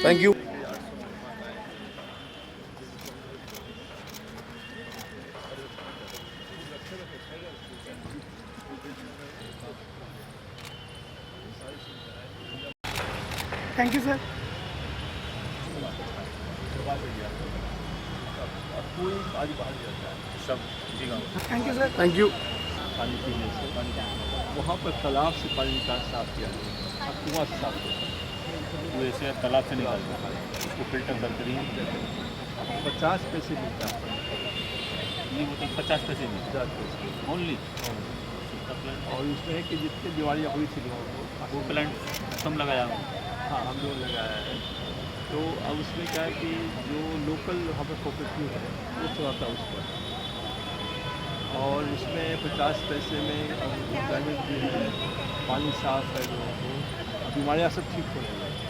Thank you. Thank you sir. Thank you sir. Thank you. पानी पीने से वहाँ पर तालाब से पानी निकाल साफ किया जाए, कुआँ से साफ किया कुएं से तालाब से निकालते हैं, उसको फिल्टर करके दिए 50 पैसे मिलता है। ये बोतल 50 पैसे में 50 पैसे ओनली। और उसमें है कि जितनी बीमारियाँ हुई थी लोगों को वो प्लांट तुम लगाया हो? हाँ हम लोग लगाया है। तो अब उसमें क्या है कि जो लोकल वहाँ पर कोऑपरेटिव है वो चलाता है उस पर, और इसमें 50 पैसे में एम्प्लॉयमेंट भी है, पानी साफ है लोगों को, बीमारियाँ सब ठीक होने लगी।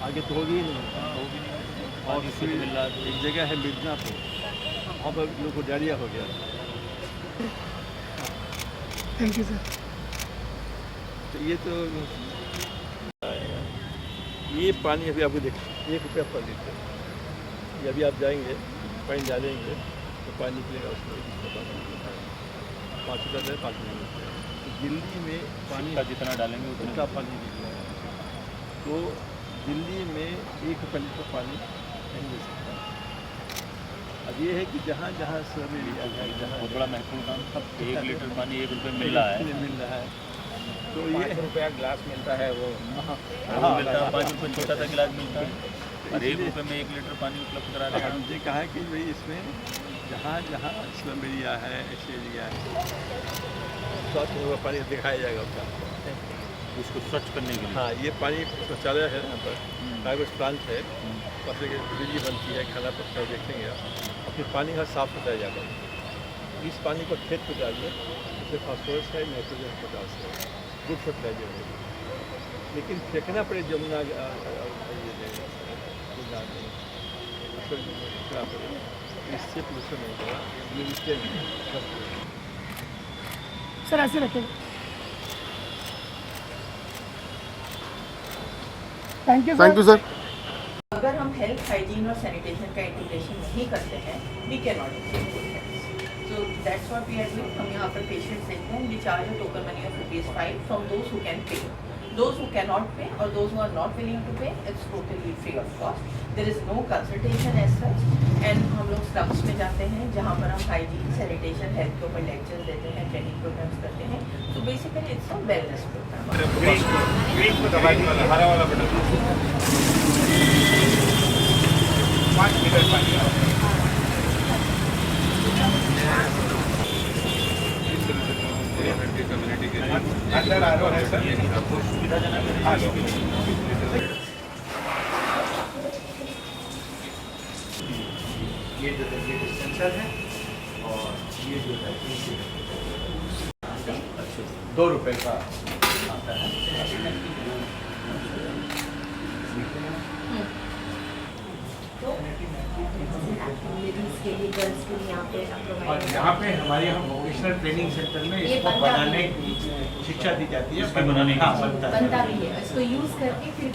आगे तो होगी ही नहीं। और फिर एक जगह है मिर्जापुर, वहाँ पर लोगों को डायरिया हो गया। Thank you sir. तो ये पानी अभी आपको देख ₹1 पर लीटर, ये अभी आप जाएंगे पानी डालेंगे तो पानी निकलेगा उसमें 5 रुपये है, 5 मिनट। तो दिल्ली में पानी का जितना डालेंगे उतना पानी निकलेगा। तो दिल्ली में ₹1 लीटर पानी नहीं मिल सकता। अब ये है कि जहाँ जहाँ सब एरिया है, जहाँ बहुत बड़ा महत्वपूर्ण काम। 1 लीटर पानी ₹1 मिल रहा है। मिल रहा है तो ये ₹5 ग्लास मिलता है वो। हाँ, मिलता है। 5 रुपये छोटा सा गिलास मिलता है और ₹1 में 1 लीटर पानी उपलब्ध करा रहे हैं। हमने कहा कि भाई इसमें जहाँ जहाँ स्लम एरिया है, ऐसे एरिया है, स्वच्छ होगा पानी दिखाया जाएगा उसका, उसको स्वच्छ करने के लिए। हाँ ये पानी शौचालय है यहाँ पर, कागज प्लांट है, वहाँ से बिजली बनती है, खाना पकता है, देखेंगे आप। और फिर पानी यहाँ साफ होता जाएगा। इस पानी को खेत को डालिए, उससे फास्फोरस है, नाइट्रोजन, पोटास है, गुड फर्टिलाइजर है। लेकिन फेंकना पड़े जमुना इससे पोल्यूशन नहीं होगा। ये इसके सर ऐसे रखें। Thank you thank you sir. अगर हम हेल्थ हाइजीन और सैनिटेशन का इंटीग्रेशन नहीं करते हैं, we can not accept good health. So that's what we are doing. हम यहाँ पर पेशेंट्स देखते हैं, we charge a token money of ₹5 from those who can pay. Those who cannot pay or those who are not willing to pay, it's totally free of cost. There is no consultation as such. And हम लोग slums में जाते हैं जहाँ पर हम hygiene, sanitation, health के ऊपर लेक्चर्स देते हैं, ट्रेनिंग प्रोग्राम्स करते हैं। So basically it's a wellness program. Green को दबा दीजिए, हरा वाला बटन 5 लीटर पानी। कम्युनिटी के अंदर आ रहा है सर, आपको सुविधाजनक है। ये जो है ये डिस्पेंसर है और ये जो है ₹2 का आता है। और यहाँ पे हमारे यहाँ वोकेशनल ट्रेनिंग सेंटर में इसको बनाने की शिक्षा दी जाती है। बनाने की बनता भी है, इसको यूज करके फिर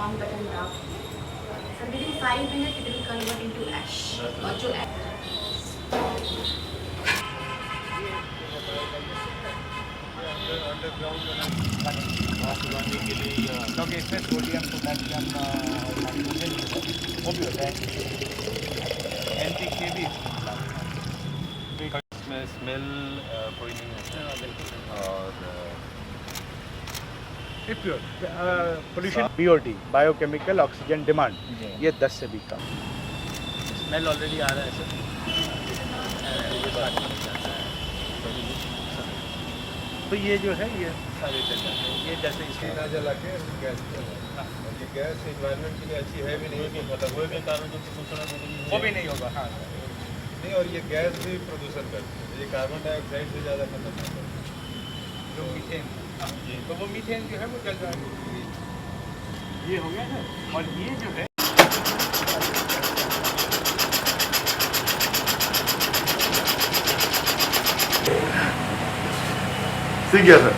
ऑन बटन दाब। So within 5 minutes it will convert into ash. और जो क्योंकि इसमें सोडियम, पोटेशियम, नाइट्रोजन वो भी होता है, NPK भी। इसमें स्मेल कोई नहीं होता और pollution BOD biochemical oxygen demand ये 10 से भी कम। स्मेल ऑलरेडी आ रहा है सर। तो ये जो है ये सारे चल जाते हैं। ये जैसे इसके ना जला के गैस, ये गैस एनवायरनमेंट के लिए अच्छी है भी नहीं, मतलब के कारण जो प्रदूषण है वो भी नहीं होगा। हाँ नहीं, और ये गैस भी प्रदूषण करती है, ये कार्बन डाइऑक्साइड से ज़्यादा खतरनाक है जो मीथेन। तो वो मीथेन जो है वो जल जाएगा। ये हो गया सर। और ये जो है सीख गया सर।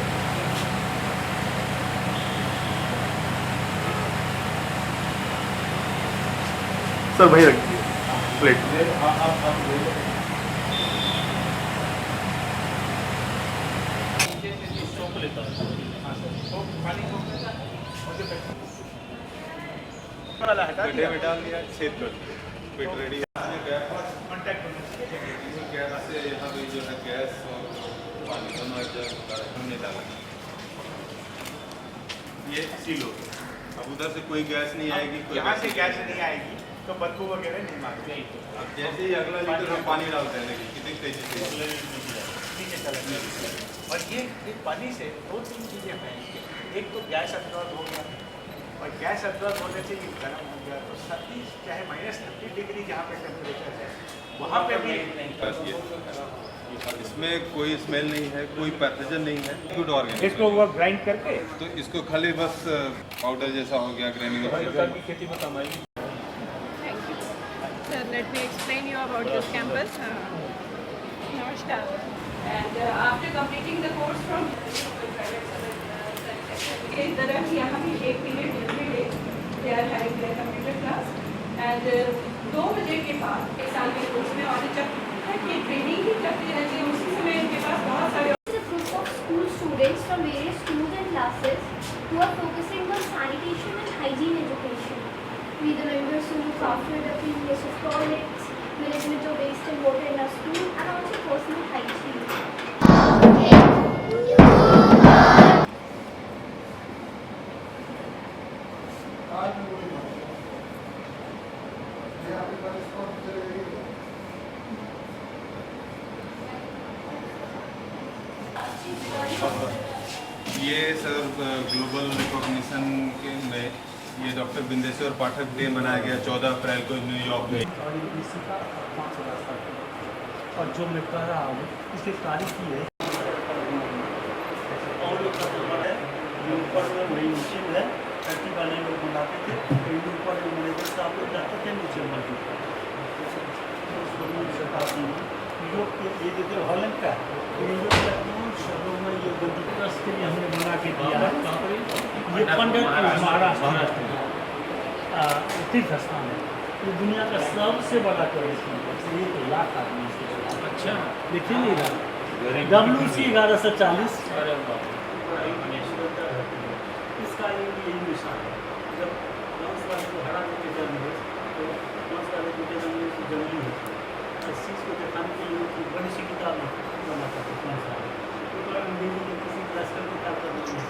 सर वहीं रखिए प्लेट। सोप लेता हूँ। गड्ढे में डाल दिया, छेद कर दिया, फिट रेडी। कांटेक्ट गैस से यहाँ पे जो है गैस और पानी दोनों एक जगह हमने डाला। ये सील हो गया। अब उधर से कोई गैस नहीं आएगी, यहाँ से गैस नहीं आएगी तो बदबू वगैरह नहीं मारती। अब जैसे ही अगला लीटर हम पानी डालते हैं, देखिए कितनी तेजी से नीचे चला गया। और ये पानी से 2-3 चीज़ें हैं। एक तो गैस अब्जॉर्ब हो गया, और गैस अब्जॉर्ब होने से ये गर्म हो गया, तो 30 चाहे -30 डिग्री जहाँ पे टेम्परेचर है वहाँ पे भी इसमें कोई स्मेल नहीं है, कोई पैथोजन नहीं है, गुड ऑर्गेनिक। इसको वो ग्राइंड करके तो इसको खाली बस पाउडर जैसा हो गया, ग्रेन्यूल की खेती में काम आएगी। Thank you. So let me explain you about this campus. Namaskar. And after completing the course from इस तरह यहाँ पे 1 period every day they are having their computer class. And 2 बजे के बाद 1 साल के कोर्स में और जब तक ये ट्रेनिंग ही करते रहते हैं उसी समय इनके पास बहुत सारे It's a group of school students from various schools and classes who are focusing on sanitation and hygiene education. We the members who look after the cleanliness of toilets, management of waste and water in our school, and also personal hygiene. ये sir global recognition के में ये doctor Bindeshwar पाठक day मनाया गया 14 अप्रैल को New York में। और इसी का 5 रास्ता और जो मैं कह रहा हूँ इसकी तारीख की है और जो ऊपर में वही नीचे में है धरती वाले लोग बनाते थे तो ऊपर मैनेजर साहब लोग जाते थे नीचे मस्जिद शताब्दी में यूरोप के ये जो हॉलैंड का यूरोप के शहरों में ये गंदगी के लिए हमने बना के दिया है। ये पंडित महाराष्ट्र तीर्थ स्थान है, ये दुनिया का सबसे बड़ा टूरिस्ट है। 1 लाख आदमी इसके। अच्छा देखिए नहीं रहा WC 1140 इसका यही निशान है। जब कंस वाले को हरा देते जन्म है तो कंस वाले को जंगली होती है। इस चीज़ को दिखाने के लिए कि बड़ी सी किताब बनाता था कंस वाले तो अंग्रेजी किसी क्लासिकल किताब का नहीं है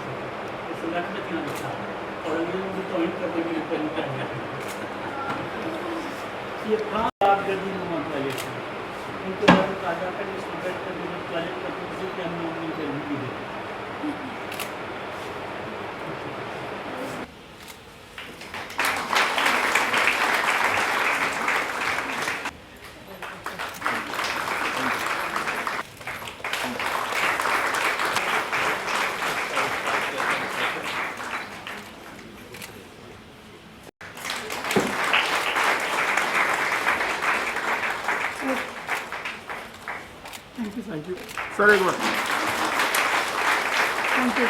इस लट में क्या लिखा और अंग्रेजी में तो हिट करने के लिए पहले क्या ये काम गद्दी में मानता है उनके बाद कहा जाता है इसको बैठ कर जब टॉयलेट करते किसी के हम लोग नहीं करेंगे। थैंक यू सर एक बार थैंक यू।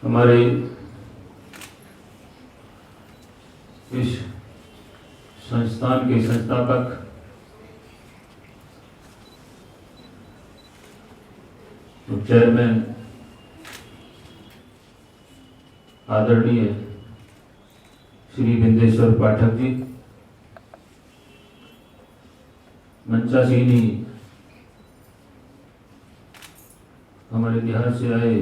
हमारे इस संस्थान के संस्थापक तो चेयरमैन आदरणीय श्री बिंदेश्वर पाठक जी, मंचासीनी हमारे बिहार से आए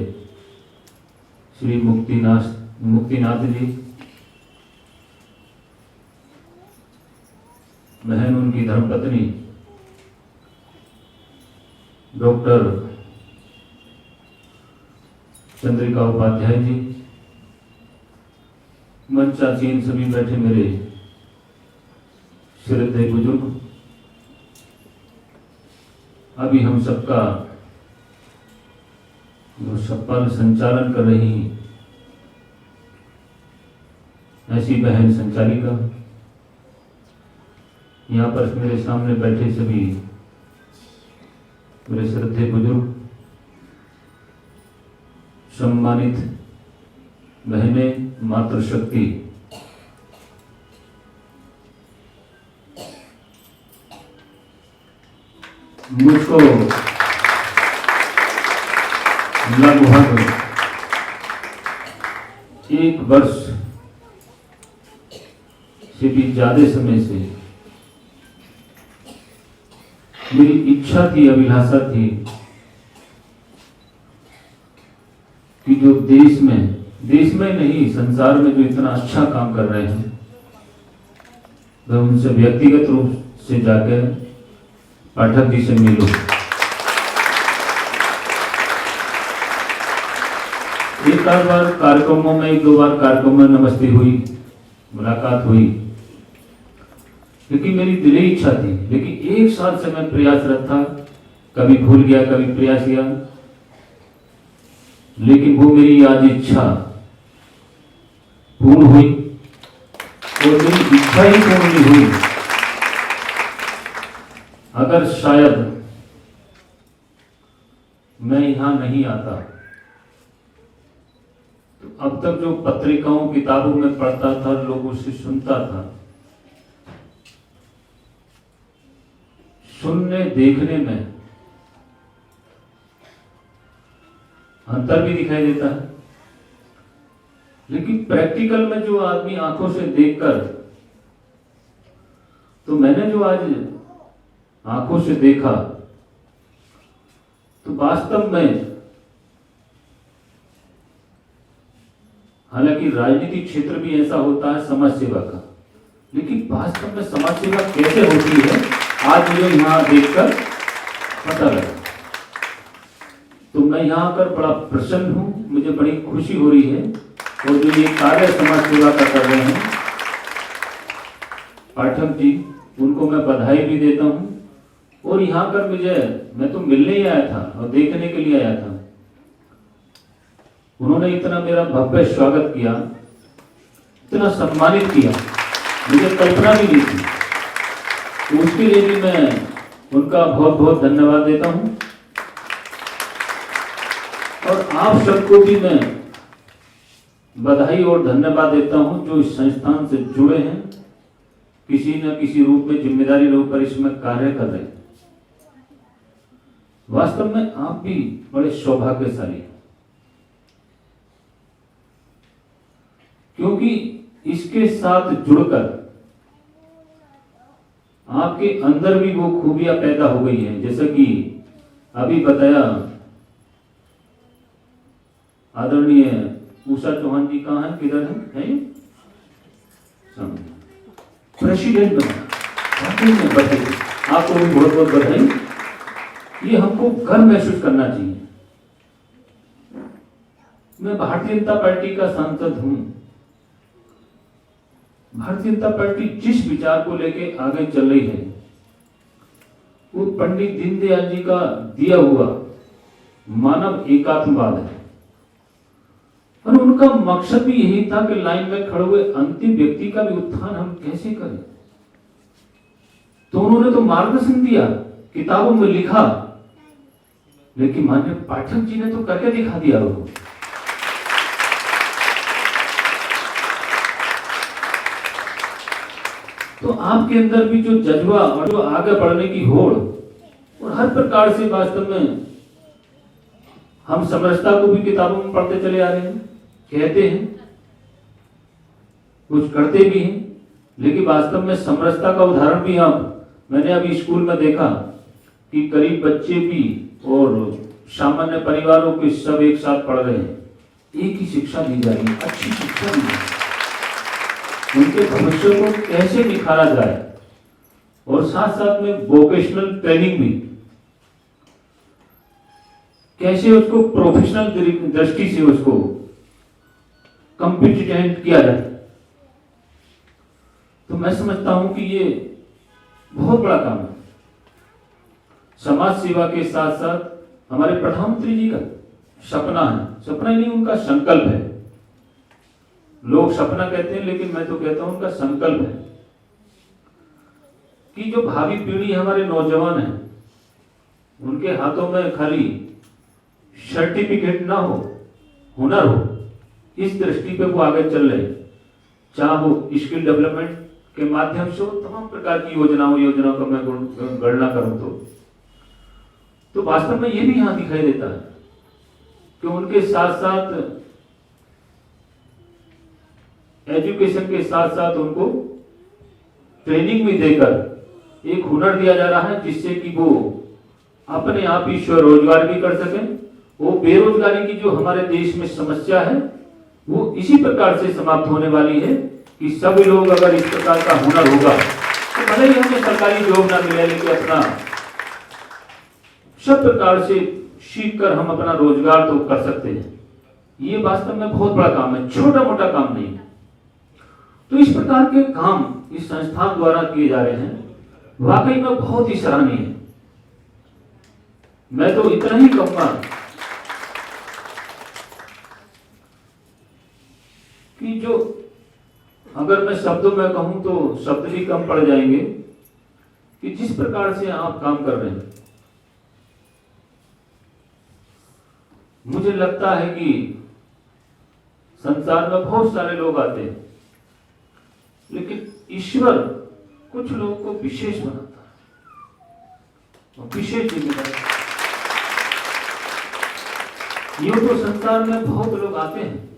श्री मुक्तिनाथ जी, बहन उनकी धर्मपत्नी डॉक्टर चंद्रिका उपाध्याय जी, मंचासीन सभी बैठे मेरे श्रद्धेय बुजुर्ग, अभी हम सबका जो सफल संचालन कर रही ऐसी बहन संचालिका, यहाँ पर मेरे सामने बैठे सभी मेरे श्रद्धेय बुजुर्ग, सम्मानित बहनें, मातृशक्ति, मुझको लगभग 1 वर्ष से भी ज्यादा समय से मेरी इच्छा थी, अभिलाषा थी कि जो देश में नहीं संसार में जो इतना अच्छा काम कर रहे हैं, मैं उनसे व्यक्तिगत रूप से जाकर पाठक जी से मिलूं। एक आध बार कार्यक्रमों में, 1-2 बार कार्यक्रमों में नमस्ते हुई, मुलाकात हुई, लेकिन मेरी दिली इच्छा थी। लेकिन 1 साल से मैं प्रयासरत था, कभी भूल गया, कभी प्रयास किया, लेकिन वो मेरी आज इच्छा पूर्ण हुई। और मेरी इच्छा ही पूर्ण नहीं हुई अगर शायद मैं यहां नहीं आता, तो अब तक जो पत्रिकाओं किताबों में पढ़ता था, लोगों से सुनता था, सुनने देखने में अंतर भी दिखाई देता है, लेकिन प्रैक्टिकल में जो आदमी आंखों से देखकर, तो मैंने जो आज आंखों से देखा, तो वास्तव में, हालांकि राजनीतिक क्षेत्र भी ऐसा होता है समाज सेवा का, लेकिन वास्तव में समाज सेवा कैसे होती है आज मुझे यहाँ देखकर पता लगा। तो मैं यहाँ आकर बड़ा प्रसन्न हूँ, मुझे बड़ी खुशी हो रही है। और जो ये कार्य समाज सेवा का कर रहे हैं पाठक जी, उनको मैं बधाई भी देता हूँ। और यहाँ पर मैं तो मिलने ही आया था और देखने के लिए आया था, उन्होंने इतना मेरा भव्य स्वागत किया, इतना सम्मानित किया, मुझे कल्पना भी नहीं थी। तो उसके लिए भी मैं उनका बहुत बहुत धन्यवाद देता हूं। और आप सबको भी मैं बधाई और धन्यवाद देता हूं जो इस संस्थान से जुड़े हैं, किसी न किसी रूप में जिम्मेदारी रूप पर इसमें कार्य कर रहे हैं। वास्तव में आप भी बड़े सौभाग्यशाली हैं, क्योंकि इसके साथ जुड़कर आपके अंदर भी वो खूबियां पैदा हो गई हैं। जैसा कि अभी बताया आदरणीय उषा चौहान जी, कहाँ हैं, किधर हैं? प्रेसिडेंट बने, आपको भी बहुत बहुत बधाई। ये हमको गर्व महसूस करना चाहिए। मैं भारतीय जनता पार्टी का सांसद हूं। भारतीय जनता पार्टी जिस विचार को लेके आगे चल रही है, वो पंडित दीनदयाल जी का दिया हुआ मानव एकात्मवाद है। और उनका मकसद भी यही था कि लाइन में खड़े हुए अंतिम व्यक्ति का भी उत्थान हम कैसे करें। तो उन्होंने तो मार्गदर्शन दिया, किताबों में लिखा, लेकिन माननीय पाठक जी ने तो करके दिखा दिया वो। तो आपके अंदर भी जो जज्बा और जो आगे बढ़ने की होड़, और हर प्रकार से वास्तव में हम समरसता को भी किताबों में पढ़ते चले आ रहे हैं, कहते हैं, कुछ करते भी हैं, लेकिन वास्तव में समरसता का उदाहरण भी मैंने अभी स्कूल में देखा कि गरीब बच्चे भी और सामान्य परिवारों के सब एक साथ पढ़ रहे हैं, एक ही शिक्षा दी जा रही है, अच्छी शिक्षा दी जा रही है। उनके भविष्य को कैसे निखारा जाए, और साथ साथ में वोकेशनल ट्रेनिंग भी कैसे उसको प्रोफेशनल दृष्टि से उसको कॉम्पिटेंट किया जाए। तो मैं समझता हूं कि ये बहुत बड़ा काम है। समाज सेवा के साथ साथ हमारे प्रधानमंत्री जी का सपना है, सपना ही नहीं उनका संकल्प है। लोग सपना कहते हैं लेकिन मैं तो कहता हूं उनका संकल्प है कि जो भावी पीढ़ी हमारे नौजवान हैं उनके हाथों में खाली सर्टिफिकेट ना हो, हुनर हो, इस दृष्टि पे वो आगे चल रहे हैं। चाहे वो स्किल डेवलपमेंट के माध्यम से हो, तमाम प्रकार की योजनाओं का मैं गणना करूं तो वास्तव में ये भी यहां दिखाई देता है कि उनके साथ साथ एजुकेशन के साथ साथ उनको ट्रेनिंग भी देकर एक हुनर दिया जा रहा है जिससे कि वो अपने आप ही स्वरोजगार भी कर सकें। वो बेरोजगारी की जो हमारे देश में समस्या है वो इसी प्रकार से समाप्त होने वाली है कि सभी लोग अगर इस प्रकार का हुनर होगा तो भले ही हमें सरकारी जॉब ना मिले लेकिन अपना सब प्रकार से सीख कर हम अपना रोजगार तो कर सकते हैं। ये वास्तव में बहुत बड़ा काम है, छोटा मोटा काम नहीं है। तो इस प्रकार के काम इस संस्थान द्वारा किए जा रहे हैं, वाकई में बहुत ही सराहनीय है। मैं तो इतना ही कहूंगा कि जो अगर मैं शब्दों में कहूं तो शब्द भी कम पड़ जाएंगे कि जिस प्रकार से आप काम कर रहे हैं, मुझे लगता है कि संसार में बहुत सारे लोग आते हैं लेकिन ईश्वर कुछ लोगों को विशेष बनाता है और विशेष जिम्मेदारी। यूं तो संसार में बहुत लोग आते हैं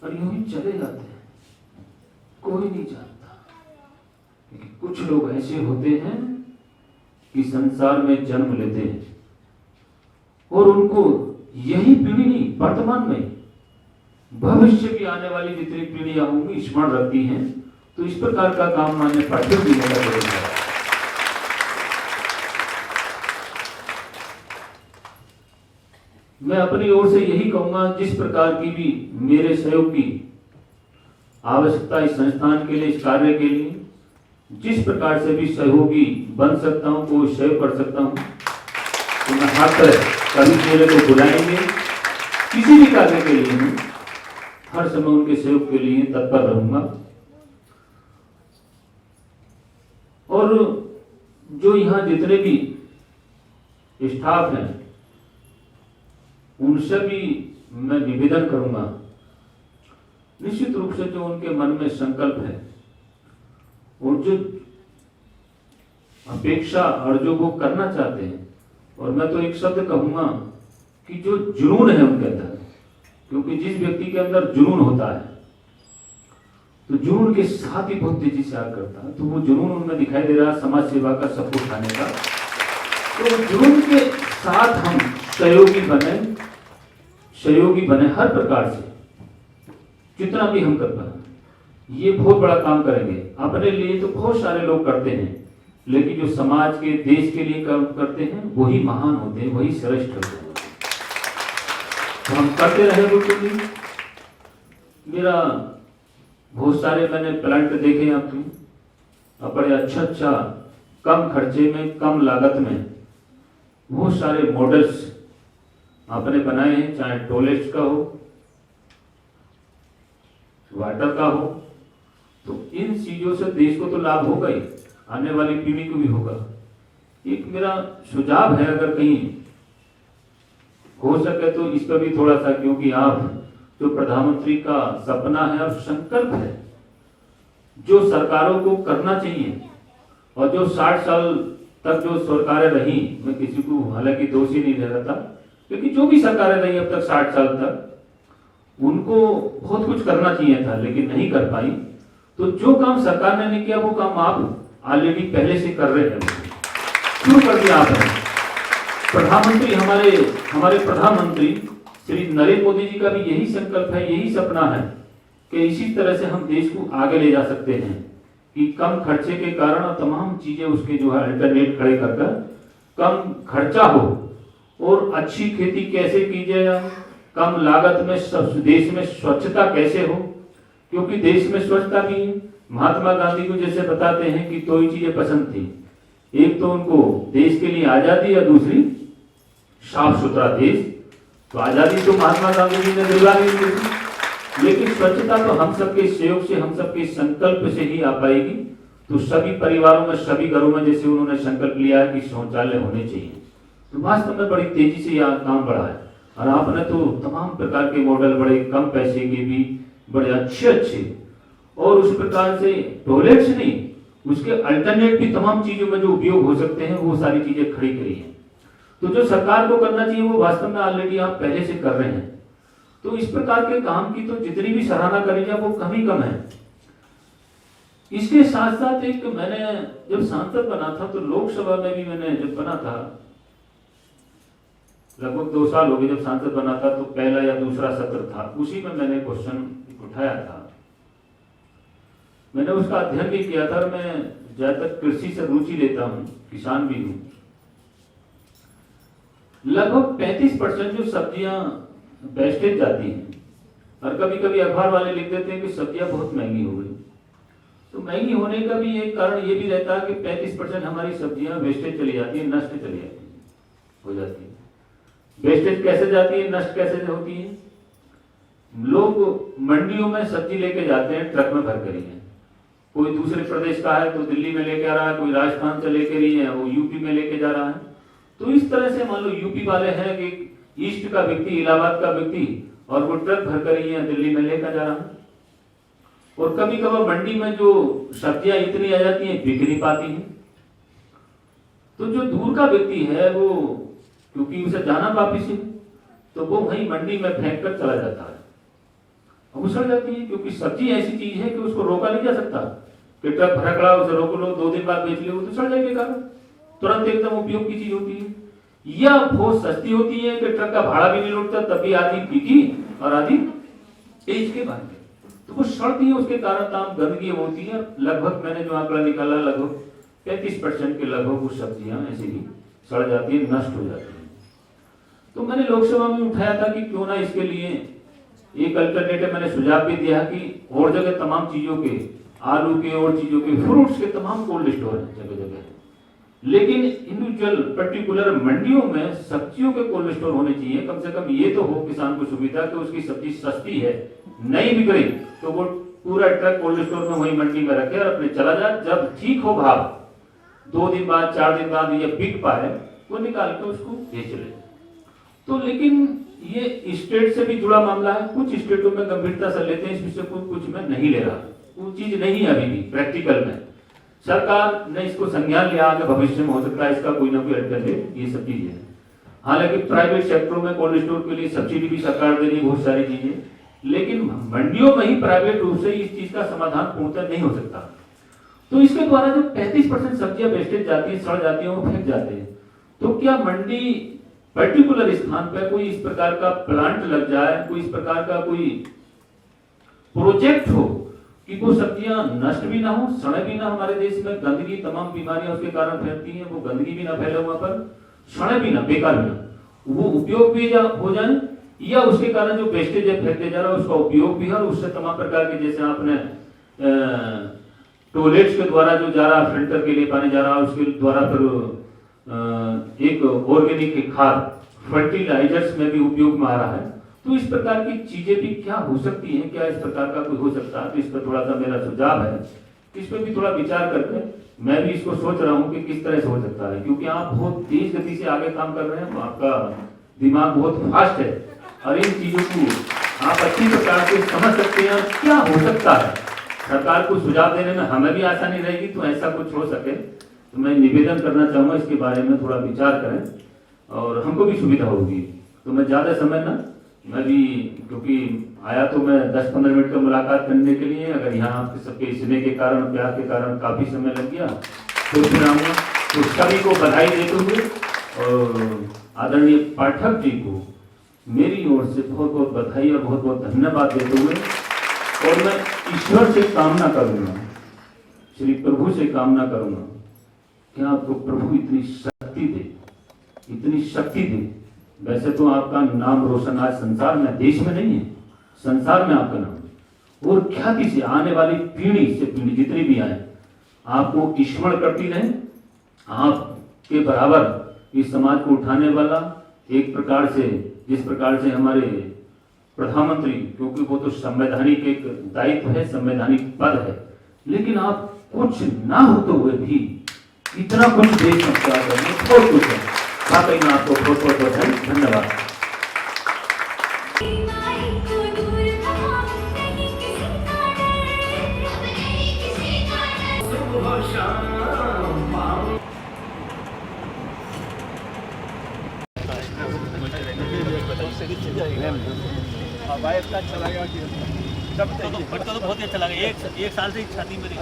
और यूं ही चले जाते हैं, कोई नहीं जानता। लेकिन कुछ लोग ऐसे होते हैं कि संसार में जन्म लेते हैं और उनको यही पीढ़ी नहीं, वर्तमान में भविष्य की आने वाली जितनी पीढ़ियां होंगी स्मरण रखती हैं। तो इस प्रकार का काम मान्य पाठ्यक्रम भी होना चाहिए। मैं अपनी ओर से यही कहूंगा, जिस प्रकार की भी मेरे सहयोग की आवश्यकता इस संस्थान के लिए, इस कार्य के लिए, जिस प्रकार से भी सहयोगी बन सकता हूं, कोई सहयोग कर सकता हूं तो मैं हाथ पर कभी मेरे को बुलाएंगे, किसी भी कार्य के लिए मैं हर समय उनके सहयोग के लिए तत्पर रहूंगा। और जो यहाँ जितने भी स्टाफ हैं उनसे भी मैं निवेदन करूंगा, निश्चित रूप से जो उनके मन में संकल्प है और जो अपेक्षा और जो वो करना चाहते हैं, और मैं तो एक शब्द कहूंगा कि जो जुनून है उनके अंदर, क्योंकि जिस व्यक्ति के अंदर जुनून होता है तो जुनून के साथ ही बहुत तेजी से आग करता है। तो वो जुनून उनमें दिखाई दे रहा है समाज सेवा का, सबको उठाने का। तो जुनून के साथ हम सहयोगी बने हर प्रकार से, जितना भी हम कर पाए। ये बहुत बड़ा काम करेंगे। अपने लिए तो बहुत सारे लोग करते हैं, लेकिन जो समाज के, देश के लिए काम करते हैं वही महान होते हैं, वही श्रेष्ठ होते हैं। तो हम करते रहे बिल्कुल। मेरा बहुत सारे मैंने प्लांट देखे आपके, बड़े अच्छा कम खर्चे में, कम लागत में बहुत सारे मॉडल्स आपने बनाए हैं, चाहे टॉयलेट्स का हो, वाटर का हो। तो इन चीजों से देश को तो लाभ होगा ही, आने वाली पीढ़ी को भी होगा। एक मेरा सुझाव है, अगर कहीं हो सके तो इस पर भी थोड़ा सा, क्योंकि आप जो प्रधानमंत्री का सपना है और संकल्प है, जो सरकारों को करना चाहिए, और जो 60 साल तक जो सरकारें रही, मैं किसी को हालांकि दोषी नहीं रहता, क्योंकि जो भी सरकारें रही अब तक 60 साल तक, उनको बहुत कुछ करना चाहिए था लेकिन नहीं कर पाई। तो जो काम सरकार ने नहीं किया वो काम आप ऑलरेडी पहले से कर रहे हैं, शुरू कर दिया आपने। प्रधानमंत्री हमारे प्रधानमंत्री श्री नरेंद्र मोदी जी का भी यही संकल्प है, यही सपना है कि इसी तरह से हम देश को आगे ले जा सकते हैं कि कम खर्चे के कारण और तमाम चीजें उसके जो है अल्टरनेट खड़े कर कम खर्चा हो और अच्छी खेती कैसे की जाए, कम लागत में देश में स्वच्छता कैसे हो, क्योंकि देश में स्वच्छता भी है, महात्मा गांधी को जैसे बताते हैं कि दो ही चीजें पसंद थी, एक तो उनको देश के लिए आजादी और दूसरी साफ सुथरा देश। तो आजादी तो महात्मा गांधी जी ने दिलवा दी थी, लेकिन स्वच्छता तो हम सबके सहयोग से, हम सबके संकल्प से ही आ पाएगी। तो सभी परिवारों में, सभी घरों में जैसे उन्होंने संकल्प लिया है कि शौचालय होने चाहिए, तो वास्तव में बड़ी तेजी से यह काम बढ़ा है। और आपने तो तमाम प्रकार के मॉडल, बड़े कम पैसे के भी बड़े अच्छे और उस प्रकार से टॉयलेट्स नहीं, उसके अल्टरनेट भी तमाम चीजों में जो उपयोग हो सकते हैं वो सारी चीजें खड़ी करी हैं। तो जो सरकार को करना चाहिए वो वास्तव में ऑलरेडी आप पहले से कर रहे हैं। तो इस प्रकार के काम की तो जितनी भी सराहना करी जाए वो कम ही कम है। इसके साथ साथ एक मैंने जब सांसद बना था तो लोकसभा में भी मैंने जब बना था, लगभग 2 साल हो गए जब सांसद बना था, तो पहला या दूसरा सत्र था, उसी में मैंने क्वेश्चन उठाया था। मैंने उसका अध्ययन भी किया था और मैं ज्यादातर कृषि से रुचि लेता हूं, किसान भी हूं। लगभग 35% जो सब्जियां वेस्टेज जाती हैं, और कभी कभी अखबार वाले लिख देते हैं कि सब्जियां बहुत महंगी हो गई। तो महंगी होने का भी एक कारण ये भी रहता है कि 35% हमारी सब्जियां वेस्टेज चली जाती है, नष्ट चली जाती है, हो जाती है। वेस्टेज कैसे जाती है, नष्ट कैसे होती है? लोग मंडियों में सब्जी लेके जाते हैं, ट्रक में भर कर ही है। कोई दूसरे प्रदेश का है तो दिल्ली में लेके आ रहा है, कोई राजस्थान से लेकर ही है, वो यूपी में लेके जा रहा है। तो इस तरह से मान लो यूपी वाले हैं कि ईस्ट का व्यक्ति, इलाहाबाद का व्यक्ति, और वो ट्रक भर कर ही है दिल्ली में लेकर जा रहा है। और कभी कभार मंडी में जो सब्जियां इतनी आ जाती हैं बिक नहीं पाती हैं। तो जो दूर का व्यक्ति है वो, क्योंकि उसे जाना वापिस है, तो वो वहीं मंडी में फेंक कर चला जाता है, वो सड़ जाती है। क्योंकि सब्जी ऐसी चीज है कि उसको रोका नहीं जा सकता कि ट्रक भरा खड़ा उसे रोक लो, 2 दिन बाद बेच लो, तो सड़ जाएगा। तुरंत एकदम उपयोग की चीज होती है, या बहुत सस्ती होती है कि ट्रक का भाड़ा भी नहीं लौटता, तभी आधी बिकी और आधी बेच के भाग गए। तो वो सड़ती है, उसके कारण तमाम गंदगी होती है। लगभग मैंने जो आंकड़ा निकाला, लगभग 35% के लगभग वो सब्जियां ऐसे ही सड़ जाती है, नष्ट हो जाती है। तो मैंने लोकसभा में उठाया था कि क्यों ना इसके लिए एक अल्टरनेटिव मैंने सुझाव भी दिया कि और जगह तमाम चीजों के, आलू के और चीजों के, फ्रूट्स के तमाम कोल्ड स्टोर है जगह जगह, लेकिन इंडिविजुअल पर्टिकुलर मंडियों में सब्जियों के कोल्ड स्टोर होने चाहिए। कम से कम ये तो हो किसान को सुविधा कि उसकी सब्जी सस्ती है, नहीं बिक रही, तो वो पूरा ट्रक कोल्ड स्टोर में वही मंडी में रखे और अपने चला जाए। जब ठीक हो भाव, 2 दिन बाद, 4 दिन बाद ये बिक पाए, वो निकाल के उसको बेच ले। तो लेकिन ये स्टेट से भी जुड़ा मामला है। कुछ स्टेटों में गंभीरता से लेते हैं इस विषय को, कुछ में नहीं ले रहा। वो चीज नहीं है अभी भी प्रैक्टिकल में। सरकार ने इसको संज्ञान लिया, आगे भविष्य में हो सकता है इसका कोई ना कोई अल्टरनेटिव, ये सब चीजें हैं। हालांकि प्राइवेट सेक्टरों में कोल्ड स्टोर के लिए सब्सिडी भी सरकार दे रही, बहुत सारी चीजें, लेकिन मंडियों में ही प्राइवेट रूप से इस चीज का समाधान पूर्णतः नहीं हो सकता। तो इसके द्वारा जो 35% सब्जियां वेस्टेज जाती है, सड़ जाती है, वो फेंक जाते हैं। तो क्या मंडी पर्टिकुलर स्थान पर कोई इस प्रकार का प्लांट लग जाए, कोई इस प्रकार का कोई प्रोजेक्ट हो कि वो सब्जियां नष्ट भी ना हो, सड़े भी ना। हमारे देश में गंदगी, तमाम बीमारियां उसके कारण फैलती हैं, वो गंदगी भी ना फैले वहां पर, सड़े भी ना, बेकार भी ना, वो उपयोग भी हो जाए, या उसके कारण जो वेस्टेज है फेंकते जा रहा है उसका उपयोग भी है। और उससे तमाम प्रकार के, जैसे आपने टॉयलेट्स के द्वारा जो जा रहा, फिल्टर के लिए पानी जा रहा है, उसके द्वारा फिर एक ऑर्गेनिक खाद, फर्टिलाइजर्स में भी उपयोग में आ रहा है। तो इस प्रकार की चीजें भी क्या हो सकती हैं, क्या इस प्रकार का कोई हो सकता है? तो इस पर थोड़ा सा मेरा सुझाव है, इस पर भी थोड़ा विचार करके मैं भी इसको सोच रहा हूँ कि किस तरह से हो सकता है। क्योंकि आप बहुत तेज गति से आगे काम कर रहे हैं, आपका दिमाग बहुत फास्ट है और इन चीजों को आप अच्छी प्रकार से समझ सकते हैं क्या हो सकता है। सरकार को सुझाव देने में हमें भी आसानी रहेगी, तो ऐसा कुछ हो सके तो मैं निवेदन करना चाहूँगा इसके बारे में थोड़ा विचार करें और हमको भी सुविधा होगी। तो मैं ज़्यादा समय ना, मैं भी क्योंकि आया तो मैं 10-15 मिनट का मुलाकात करने के लिए, अगर यहाँ आपके सबके स्नेह के कारण, प्यार के कारण काफ़ी समय लग गया, तो फिर आऊँगा। तो सभी को बधाई देते हुए और आदरणीय पाठक जी को मेरी ओर से बहुत बहुत बधाई और बहुत बहुत धन्यवाद देते हुए, और मैं ईश्वर से कामना करूँगा, श्री प्रभु से कामना करूँगा कि आपको प्रभु इतनी शक्ति दे, इतनी शक्ति दे। वैसे तो आपका नाम रोशन आज संसार में, देश में नहीं है, संसार में आपका नाम, और ख्याति से आने वाली पीढ़ी से पीढ़ी जितनी भी आए आपको स्मरण करती रहे। आपके बराबर इस समाज को उठाने वाला एक प्रकार से, जिस प्रकार से हमारे प्रधानमंत्री, क्योंकि वो तो संवैधानिक एक दायित्व है, संवैधानिक पद है, लेकिन आप कुछ ना होते हुए भी इतना कुछ देश में क्या करने बहुत कुछ है। वाकई में आपको बहुत बहुत बधाई, धन्यवाद। हवाई अड्डा चला गया कि तो बहुत ही अच्छा लगा। एक साल से छाती मेरी